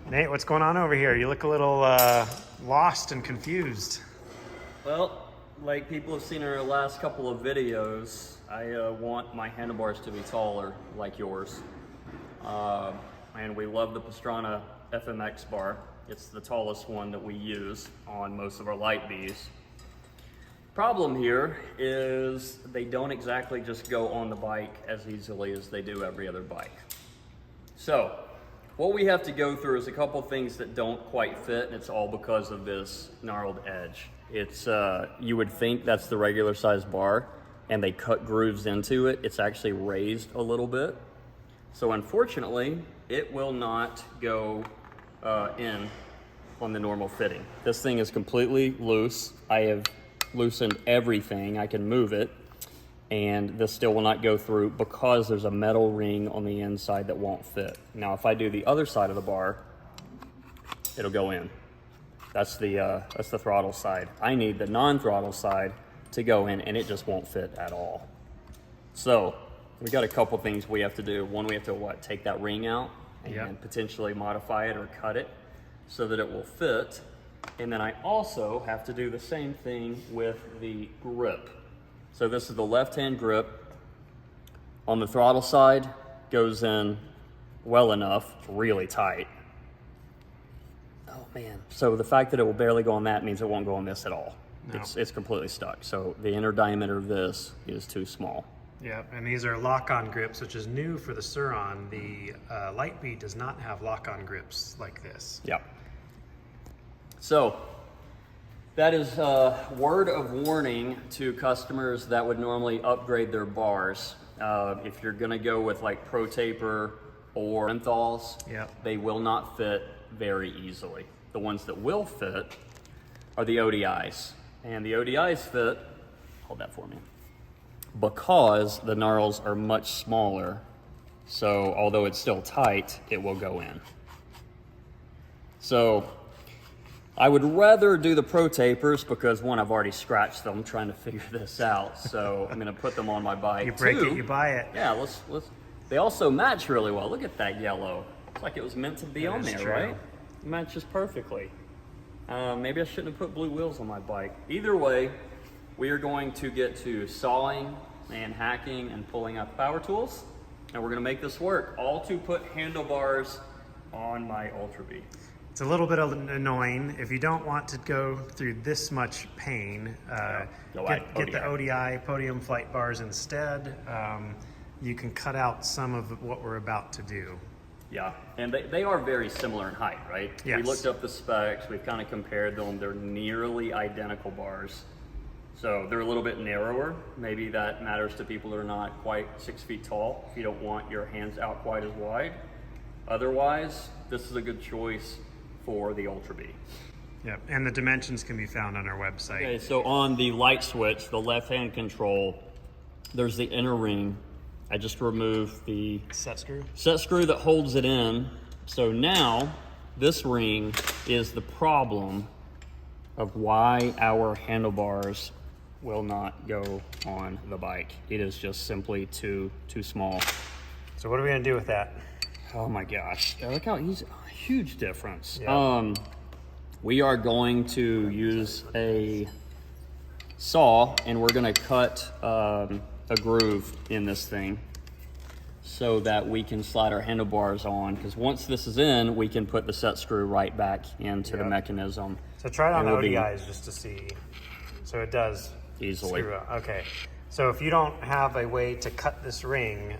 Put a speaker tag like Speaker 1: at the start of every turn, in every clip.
Speaker 1: Nate, what's going on over here? You look a little lost and confused.
Speaker 2: Well, like people have seen in our last couple of videos, I want my handlebars to be taller like yours. And we love the Pastrana FMX bar. It's the tallest one that we use on most of our light Bs. Problem here is they don't exactly just go on the bike as easily as they do every other bike. So what we have to go through is a couple things that don't quite fit, and it's all because of this gnarled edge. It's you would think that's the regular size bar, and they cut grooves into it. It's actually raised a little bit. So unfortunately, it will not go in on the normal fitting. This thing is completely loose. I have loosened everything. I can move it, and this still will not go through because there's a metal ring on the inside that won't fit. Now, if I do the other side of the bar, it'll go in. That's the throttle side. I need the non-throttle side to go in, and it just won't fit at all. So we got a couple things we have to do. One, we have to take that ring out and potentially modify it or cut it so that it will fit. And then I also have to do the same thing with the grip. So this is the left-hand grip. On the throttle side, goes in well enough, really tight. Oh man. So the fact that it will barely go on that means it won't go on this at all. No. It's completely stuck. So the inner diameter of this is too small.
Speaker 1: Yeah, and these are lock-on grips, which is new for the Surron. The Light B does not have lock-on grips like this.
Speaker 2: Yeah. So that is a word of warning to customers that would normally upgrade their bars. If you're gonna go with like ProTaper or Renthals, they will not fit very easily. The ones that will fit are the ODIs. And the ODIs fit, hold that for me, because the knurls are much smaller. So although it's still tight, it will go in. So I would rather do the ProTapers because one, I've already scratched them trying to figure this out. So I'm gonna put them on my bike.
Speaker 1: You break it, you buy it.
Speaker 2: Yeah, let's. They also match really well. Look at that yellow. It's like it was meant to be on there, true. Right? It matches perfectly. Maybe I shouldn't have put blue wheels on my bike. Either way, we are going to get to sawing and hacking and pulling out the power tools, and we're gonna make this work. All to put handlebars on my Ultra B.
Speaker 1: It's a little bit annoying. If you don't want to go through this much pain, get the ODI podium flight bars instead. You can cut out some of what we're about to do.
Speaker 2: Yeah, and they are very similar in height, right?
Speaker 1: Yes.
Speaker 2: We looked up the specs, we've kind of compared them. They're nearly identical bars. So they're a little bit narrower. Maybe that matters to people that are not quite 6 feet tall, if you don't want your hands out quite as wide. Otherwise, this is a good choice for the Ultra B.
Speaker 1: Yep, and the dimensions can be found on our website.
Speaker 2: Okay, so on the light switch, the left-hand control, there's the inner ring. I just removed the set screw that holds it in. So now this ring is the problem of why our handlebars will not go on the bike. It is just simply too small.
Speaker 1: So what are we gonna do with that?
Speaker 2: Oh my gosh, look how he's a huge difference. Yep. We are going to use a saw, and we're gonna cut a groove in this thing so that we can slide our handlebars on, because once this is in, we can put the set screw right back into the mechanism.
Speaker 1: So try it on ODIs just to see. So it does
Speaker 2: easily.
Speaker 1: Okay. So if you don't have a way to cut this ring,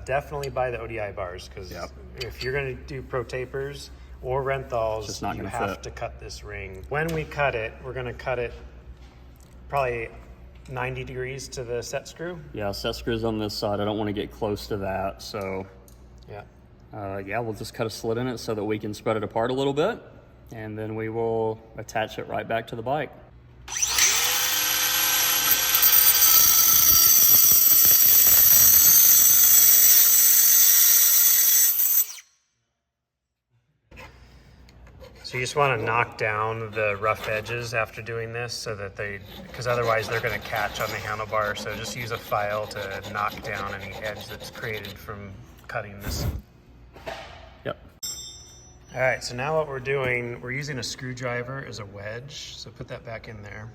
Speaker 1: definitely buy the ODI bars, because if you're going to do ProTapers or Renthals, you have to cut this ring. When we cut it, we're going to cut it probably 90 degrees to the set screw.
Speaker 2: Yeah, set screw's on this side. I don't want to get close to that, so we'll just cut a slit in it so that we can spread it apart a little bit, and then we will attach it right back to the bike.
Speaker 1: So you just want to knock down the rough edges after doing this, so that because otherwise they're going to catch on the handlebar. So just use a file to knock down any edge that's created from cutting this.
Speaker 2: Yep.
Speaker 1: All right, so now what we're doing, we're using a screwdriver as a wedge. So put that back in there.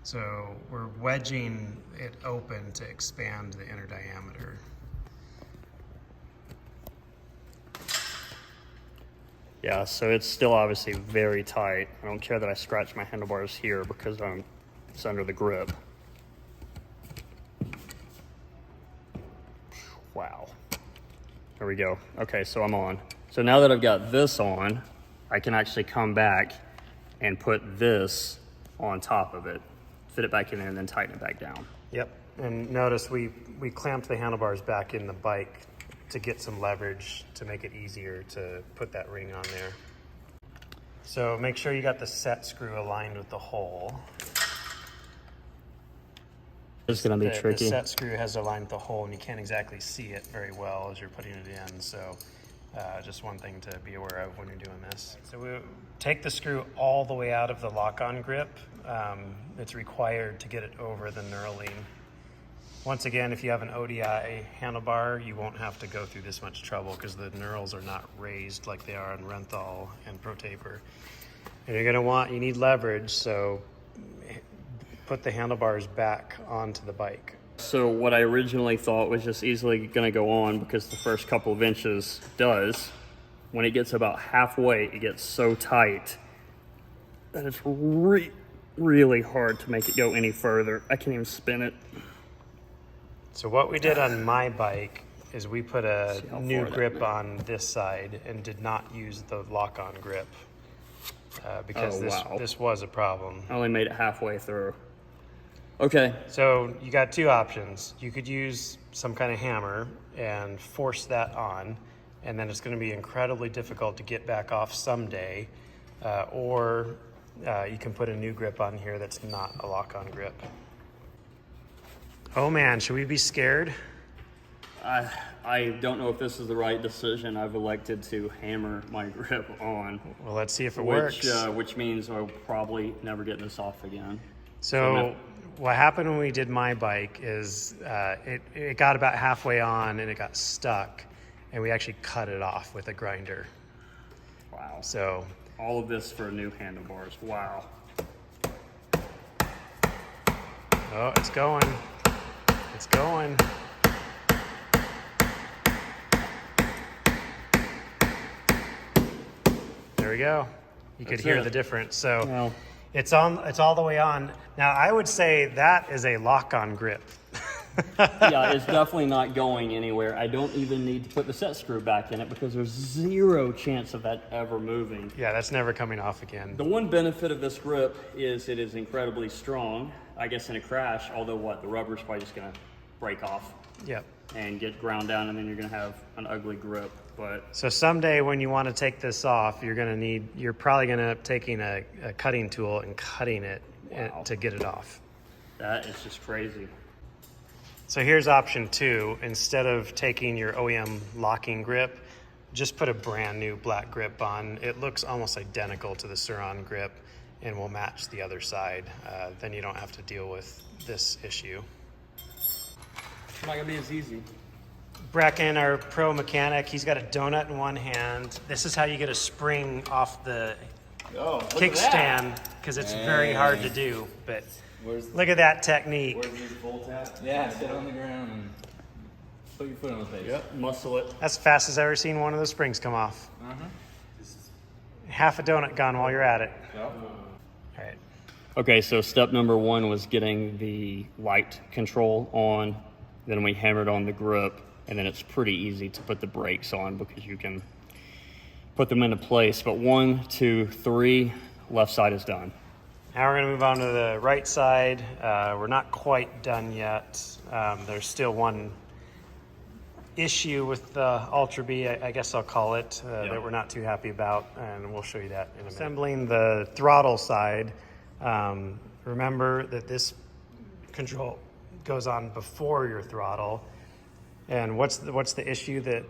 Speaker 1: So we're wedging it open to expand the inner diameter.
Speaker 2: Yeah, so it's still obviously very tight. I don't care that I scratch my handlebars here because it's under the grip. Wow. There we go. Okay, so I'm on. So now that I've got this on, I can actually come back and put this on top of it, fit it back in there, and then tighten it back down.
Speaker 1: Yep, and notice we clamped the handlebars back in the bike to get some leverage to make it easier to put that ring on there. So make sure you got the set screw aligned with the hole.
Speaker 2: It's gonna be tricky.
Speaker 1: The set screw has aligned with the hole and you can't exactly see it very well as you're putting it in, so just one thing to be aware of when you're doing this. So we take the screw all the way out of the lock-on grip. It's required to get it over the knurling. Once again, if you have an ODI handlebar, you won't have to go through this much trouble because the knurls are not raised like they are in Renthal and ProTaper. And you need leverage, so put the handlebars back onto the bike.
Speaker 2: So what I originally thought was just easily gonna go on because the first couple of inches does. When it gets about halfway, it gets so tight that it's really hard to make it go any further. I can't even spin it.
Speaker 1: So what we did on my bike is we put a new grip on this side and did not use the lock-on grip because this was a problem.
Speaker 2: I only made it halfway through. Okay.
Speaker 1: So you got two options. You could use some kind of hammer and force that on, and then it's going to be incredibly difficult to get back off someday, or you can put a new grip on here that's not a lock-on grip. Oh man, should we be scared?
Speaker 2: I don't know if this is the right decision. I've elected to hammer my grip on.
Speaker 1: Well, let's see if it works.
Speaker 2: Which means I'll probably never get this off again.
Speaker 1: So what happened when we did my bike is it got about halfway on and it got stuck, and we actually cut it off with a grinder.
Speaker 2: Wow.
Speaker 1: So
Speaker 2: all of this for new handlebars. Wow.
Speaker 1: Oh, it's going. It's going. There we go. You could hear the difference. So
Speaker 2: well,
Speaker 1: it's all the way on. Now I would say that is a lock-on grip.
Speaker 2: yeah, it's definitely not going anywhere. I don't even need to put the set screw back in it because there's zero chance of that ever moving.
Speaker 1: Yeah, that's never coming off again.
Speaker 2: The one benefit of this grip is it is incredibly strong. I guess in a crash, although the rubber's probably just gonna break off.
Speaker 1: Yep.
Speaker 2: And get ground down, and then you're gonna have an ugly grip. But
Speaker 1: so someday when you want to take this off, you're probably gonna end up taking a cutting tool and cutting it to get it off.
Speaker 2: That is just crazy.
Speaker 1: So here's option 2. Instead of taking your OEM locking grip, just put a brand new black grip on. It looks almost identical to the Surron grip and will match the other side. Then you don't have to deal with this issue.
Speaker 2: It's not gonna be as easy.
Speaker 1: Brecken, our pro mechanic, he's got a donut in one hand. This is how you get a spring off the kickstand, because it's very hard to do. But look at that technique.
Speaker 3: Where's this full tap? Yeah, sit on the ground and put your foot on the face.
Speaker 2: Yep, muscle it.
Speaker 1: That's the fastest I've ever seen one of those springs come off. Half a donut gone while you're at it.
Speaker 3: Yep.
Speaker 1: All right.
Speaker 2: Okay, so step number 1 was getting the light control on. Then we hammered on the grip, and then it's pretty easy to put the brakes on because you can put them into place. But 1, 2, 3, left side is done.
Speaker 1: Now we're going to move on to the right side. We're not quite done yet. There's still one issue with the Ultra B, I guess I'll call it, that we're not too happy about, and we'll show you that in a minute. Assembling the throttle side, remember that this control goes on before your throttle. And what's the issue that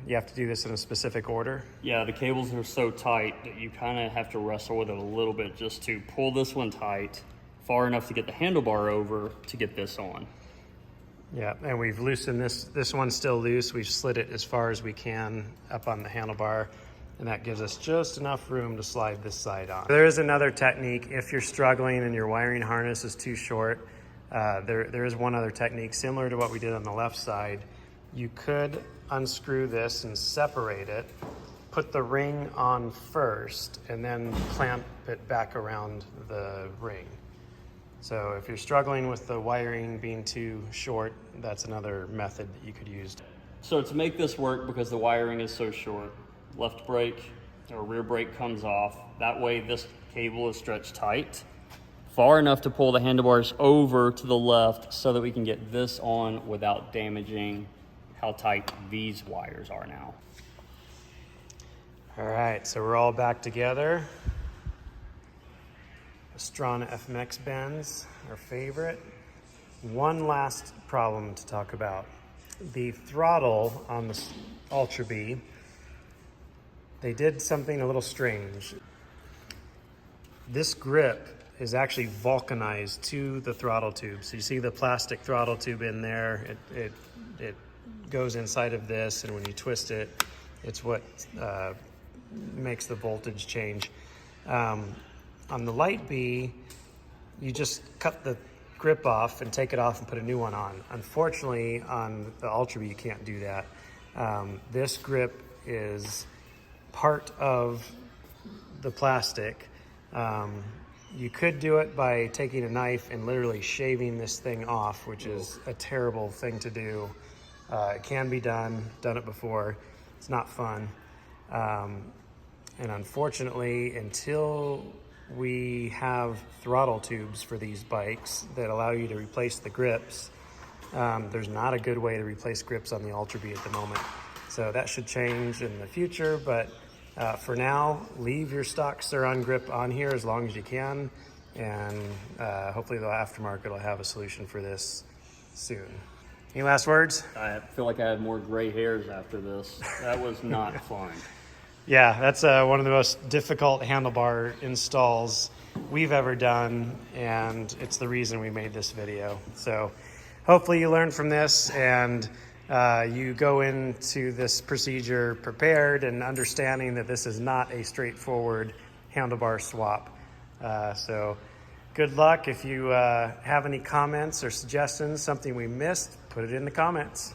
Speaker 1: you have to do this in a specific order?
Speaker 2: Yeah, the cables are so tight that you kind of have to wrestle with it a little bit just to pull this one tight far enough to get the handlebar over to get this on.
Speaker 1: Yeah, and we've loosened this one's still loose. We've slid it as far as we can up on the handlebar. and that gives us just enough room to slide this side on. There is another technique if you're struggling and your wiring harness is too short. There is one other technique similar to what we did on the left side. You could unscrew this and separate it, put the ring on first, and then clamp it back around the ring. So if you're struggling with the wiring being too short, that's another method that you could use.
Speaker 2: So to make this work, because the wiring is so short, left brake or rear brake comes off. That way this cable is stretched tight, far enough to pull the handlebars over to the left so that we can get this on without damaging how tight these wires are now.
Speaker 1: All right, so we're all back together. Pastrana FMX bends, our favorite. One last problem to talk about. The throttle on the Ultra B, they did something a little strange. This grip is actually vulcanized to the throttle tube. So you see the plastic throttle tube in there. It goes inside of this, and when you twist it, it's what makes the voltage change. On the Light B, you just cut the grip off and take it off and put a new one on. Unfortunately, on the Ultra B, you can't do that. This grip is part of the plastic. You could do it by taking a knife and literally shaving this thing off, which is a terrible thing to do. It can be done it before. It's not fun. And unfortunately, until we have throttle tubes for these bikes that allow you to replace the grips, there's not a good way to replace grips on the Ultra B at the moment. So that should change in the future, but for now, leave your stock Surron grip on here as long as you can, and hopefully the aftermarket will have a solution for this soon. Any last words?
Speaker 2: I feel like I had more gray hairs after this. That was not fun.
Speaker 1: Yeah, that's one of the most difficult handlebar installs we've ever done, and it's the reason we made this video. So hopefully you learned from this, and you go into this procedure prepared and understanding that this is not a straightforward handlebar swap. So good luck. If you have any comments or suggestions, something we missed, put it in the comments.